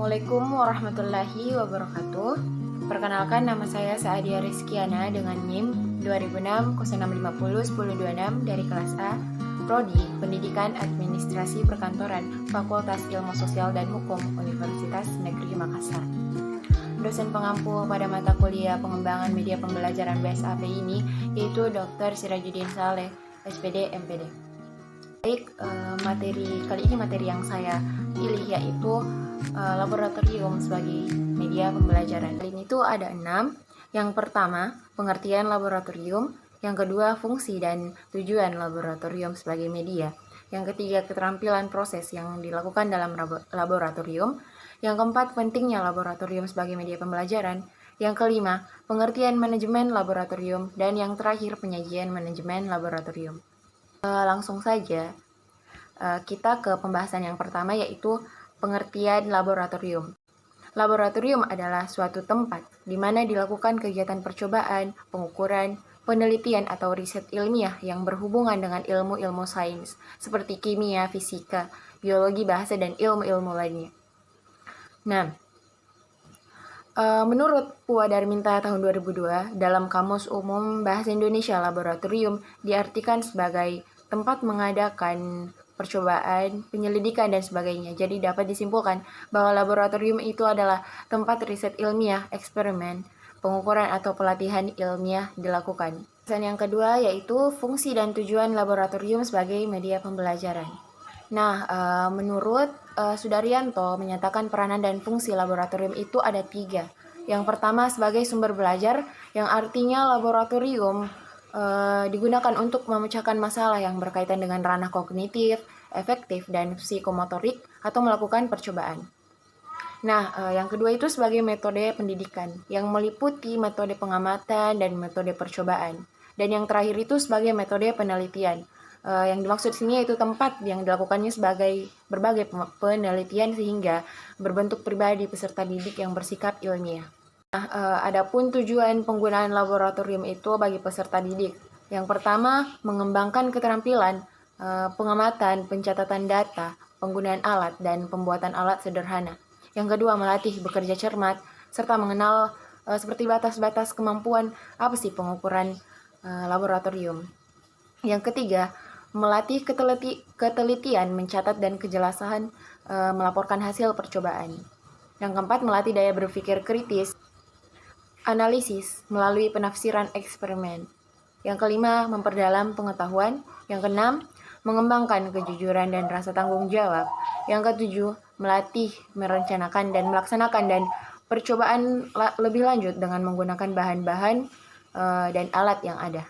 Assalamualaikum warahmatullahi wabarakatuh. Perkenalkan, nama saya Saadia Rizkiana dengan NIM 2006-0650-1026 dari kelas A, Prodi Pendidikan Administrasi Perkantoran, Fakultas Ilmu Sosial dan Hukum, Universitas Negeri Makassar. Dosen pengampu pada mata kuliah Pengembangan Media Pembelajaran BSAP ini yaitu Dr. Sirajuddin Saleh, SPD, MPD. Baik, materi yang saya pilih yaitu laboratorium sebagai media pembelajaran. Kali ini tuh ada 6. Yang pertama, pengertian laboratorium. Yang kedua, fungsi dan tujuan laboratorium sebagai media. Yang ketiga, keterampilan proses yang dilakukan dalam laboratorium. Yang keempat, pentingnya laboratorium sebagai media pembelajaran. Yang kelima, pengertian manajemen laboratorium. Dan yang terakhir, penyajian manajemen laboratorium. Langsung saja kita ke pembahasan yang pertama, yaitu pengertian laboratorium. Laboratorium adalah suatu tempat di mana dilakukan kegiatan percobaan, pengukuran, penelitian atau riset ilmiah yang berhubungan dengan ilmu-ilmu sains seperti kimia, fisika, biologi, bahasa, dan ilmu-ilmu lainnya. Nah, menurut Pua Darminta tahun 2002, dalam Kamus Umum Bahasa Indonesia, laboratorium diartikan sebagai tempat mengadakan percobaan, penyelidikan, dan sebagainya. Jadi dapat disimpulkan bahwa laboratorium itu adalah tempat riset ilmiah, eksperimen, pengukuran atau pelatihan ilmiah dilakukan. Dan yang kedua yaitu fungsi dan tujuan laboratorium sebagai media pembelajaran. Nah, menurut Sudaryanto menyatakan peranan dan fungsi laboratorium itu ada 3. Yang pertama sebagai sumber belajar, yang artinya laboratorium digunakan untuk memecahkan masalah yang berkaitan dengan ranah kognitif, efektif, dan psikomotorik atau melakukan percobaan. Nah, yang kedua itu sebagai metode pendidikan yang meliputi metode pengamatan dan metode percobaan. Dan yang terakhir itu sebagai metode penelitian. Yang dimaksud sini yaitu tempat yang dilakukannya sebagai berbagai penelitian sehingga berbentuk pribadi peserta didik yang bersikap ilmiah. Nah, adapun tujuan penggunaan laboratorium itu bagi peserta didik. Yang pertama, mengembangkan keterampilan, pengamatan, pencatatan data, penggunaan alat, dan pembuatan alat sederhana. Yang kedua, melatih bekerja cermat, serta mengenal seperti batas-batas kemampuan apa sih pengukuran laboratorium. Yang ketiga, melatih ketelitian, mencatat, dan kejelasan melaporkan hasil percobaan. Yang keempat, melatih daya berpikir kritis, analisis melalui penafsiran eksperimen. Yang kelima, memperdalam pengetahuan. Yang keenam, mengembangkan kejujuran dan rasa tanggung jawab. Yang ketujuh, melatih, merencanakan, dan melaksanakan dan percobaan lebih lanjut dengan menggunakan bahan-bahan dan alat yang ada.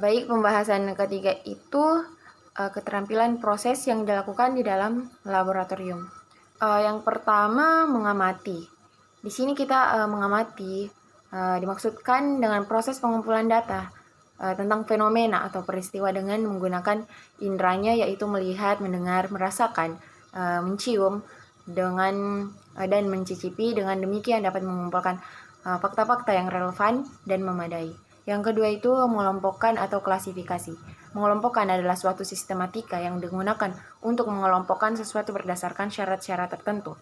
Baik, pembahasan ketiga itu keterampilan proses yang dilakukan di dalam laboratorium. Yang pertama, mengamati. Di sini kita mengamati dimaksudkan dengan proses pengumpulan data tentang fenomena atau peristiwa dengan menggunakan indranya, yaitu melihat, mendengar, merasakan, mencium, dan mencicipi. Dengan demikian dapat mengumpulkan fakta-fakta yang relevan dan memadai. Yang kedua itu mengelompokkan atau klasifikasi. Mengelompokkan adalah suatu sistematika yang digunakan untuk mengelompokkan sesuatu berdasarkan syarat-syarat tertentu.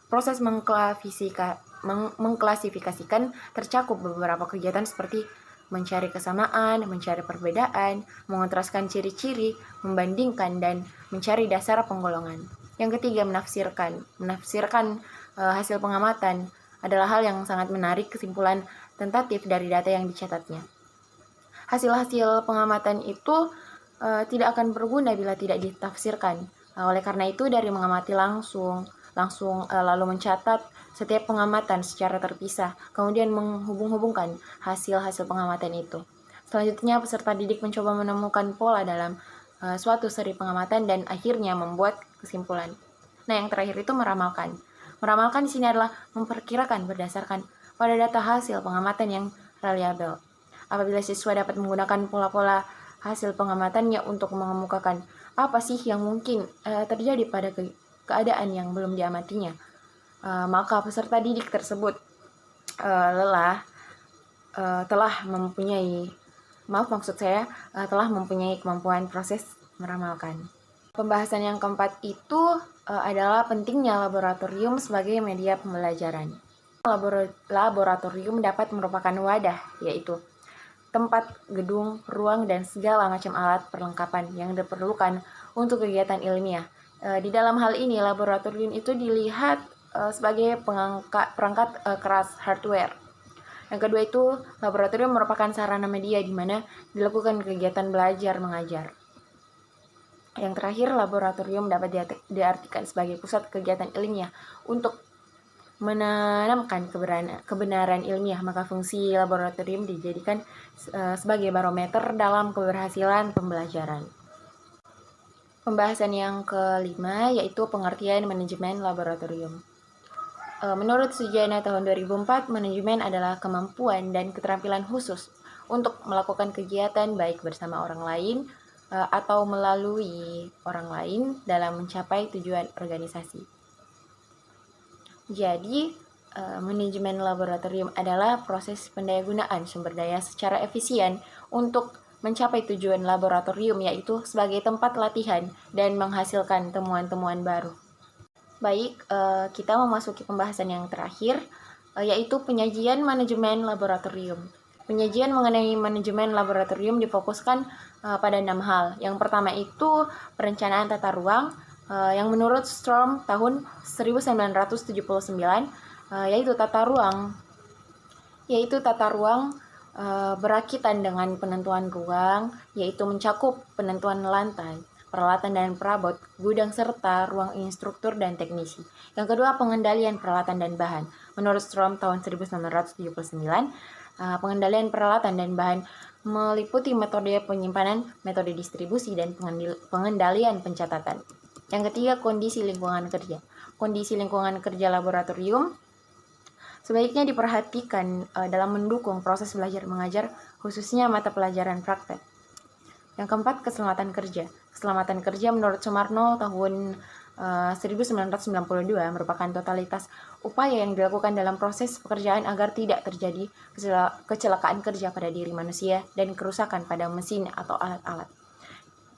Proses mengklasifikasikan tercakup beberapa kegiatan seperti mencari kesamaan, mencari perbedaan, mengontraskan ciri-ciri, membandingkan, dan mencari dasar penggolongan. Yang ketiga, menafsirkan. Menafsirkan hasil pengamatan adalah hal yang sangat menarik kesimpulan tentatif dari data yang dicatatnya. Hasil-hasil pengamatan itu tidak akan berguna bila tidak ditafsirkan. Oleh karena itu, dari mengamati langsung lalu mencatat setiap pengamatan secara terpisah, kemudian menghubung-hubungkan hasil-hasil pengamatan itu. Selanjutnya, peserta didik mencoba menemukan pola dalam suatu seri pengamatan dan akhirnya membuat kesimpulan. Nah, yang terakhir itu meramalkan. Meramalkan di sini adalah memperkirakan berdasarkan pada data hasil pengamatan yang reliabel. Apabila siswa dapat menggunakan pola-pola hasil pengamatannya untuk mengemukakan apa sih yang mungkin terjadi pada keadaan yang belum diamatinya, maka peserta didik tersebut telah mempunyai kemampuan proses meramalkan. Pembahasan yang keempat itu adalah pentingnya laboratorium sebagai media pembelajaran. Laboratorium dapat merupakan wadah, yaitu tempat, gedung, ruang, dan segala macam alat perlengkapan yang diperlukan untuk kegiatan ilmiah. Di dalam hal ini, laboratorium itu dilihat sebagai perangkat keras hardware. Yang kedua itu, laboratorium merupakan sarana media di mana dilakukan kegiatan belajar mengajar. Yang terakhir, laboratorium dapat diartikan sebagai pusat kegiatan ilmiah untuk menanamkan kebenaran ilmiah, maka fungsi laboratorium dijadikan sebagai barometer dalam keberhasilan pembelajaran. Pembahasan yang kelima yaitu pengertian manajemen laboratorium. Menurut Sujana tahun 2004, manajemen adalah kemampuan dan keterampilan khusus untuk melakukan kegiatan baik bersama orang lain atau melalui orang lain dalam mencapai tujuan organisasi. Jadi, manajemen laboratorium adalah proses pendayagunaan sumber daya secara efisien untuk mencapai tujuan laboratorium, yaitu sebagai tempat latihan dan menghasilkan temuan-temuan baru. Baik, kita memasuki pembahasan yang terakhir, yaitu penyajian manajemen laboratorium. Penyajian mengenai manajemen laboratorium difokuskan pada 6 hal. Yang pertama itu perencanaan tata ruang, yang menurut Strom tahun 1979, yaitu tata ruang berakitan dengan penentuan ruang, yaitu mencakup penentuan lantai, peralatan dan perabot, gudang serta ruang instruktur dan teknisi. Yang kedua, pengendalian peralatan dan bahan. Menurut Strom tahun 1979, pengendalian peralatan dan bahan meliputi metode penyimpanan, metode distribusi, dan pengendalian pencatatan. Yang ketiga, kondisi lingkungan kerja. Kondisi lingkungan kerja laboratorium sebaiknya diperhatikan dalam mendukung proses belajar mengajar, khususnya mata pelajaran praktek. Yang keempat, keselamatan kerja. Keselamatan kerja menurut Sumarno tahun 1992 merupakan totalitas upaya yang dilakukan dalam proses pekerjaan agar tidak terjadi kecelakaan kerja pada diri manusia dan kerusakan pada mesin atau alat-alat.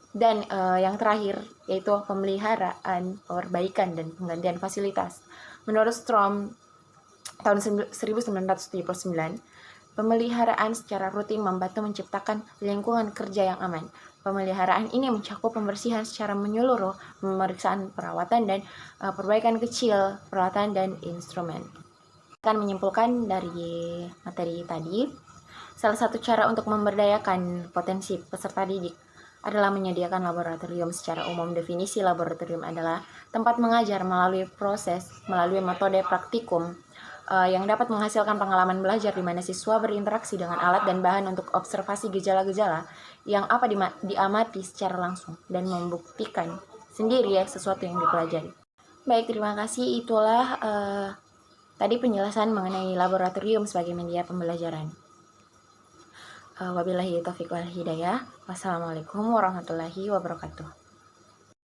Dan yang terakhir yaitu pemeliharaan, perbaikan, dan penggantian fasilitas. Menurut Strom tahun 1979, pemeliharaan secara rutin membantu menciptakan lingkungan kerja yang aman. Pemeliharaan ini mencakup pembersihan secara menyeluruh, pemeriksaan perawatan, dan perbaikan kecil peralatan dan instrumen. Akan menyimpulkan dari materi tadi, salah satu cara untuk memberdayakan potensi peserta didik adalah menyediakan laboratorium. Secara umum, definisi laboratorium adalah tempat mengajar melalui metode praktikum yang dapat menghasilkan pengalaman belajar di mana siswa berinteraksi dengan alat dan bahan untuk observasi gejala-gejala yang diamati secara langsung dan membuktikan sendiri sesuatu yang dipelajari. Baik, terima kasih. Itulah tadi penjelasan mengenai laboratorium sebagai media pembelajaran. Wabillahi taufiq wal hidayah. Wassalamualaikum warahmatullahi wabarakatuh.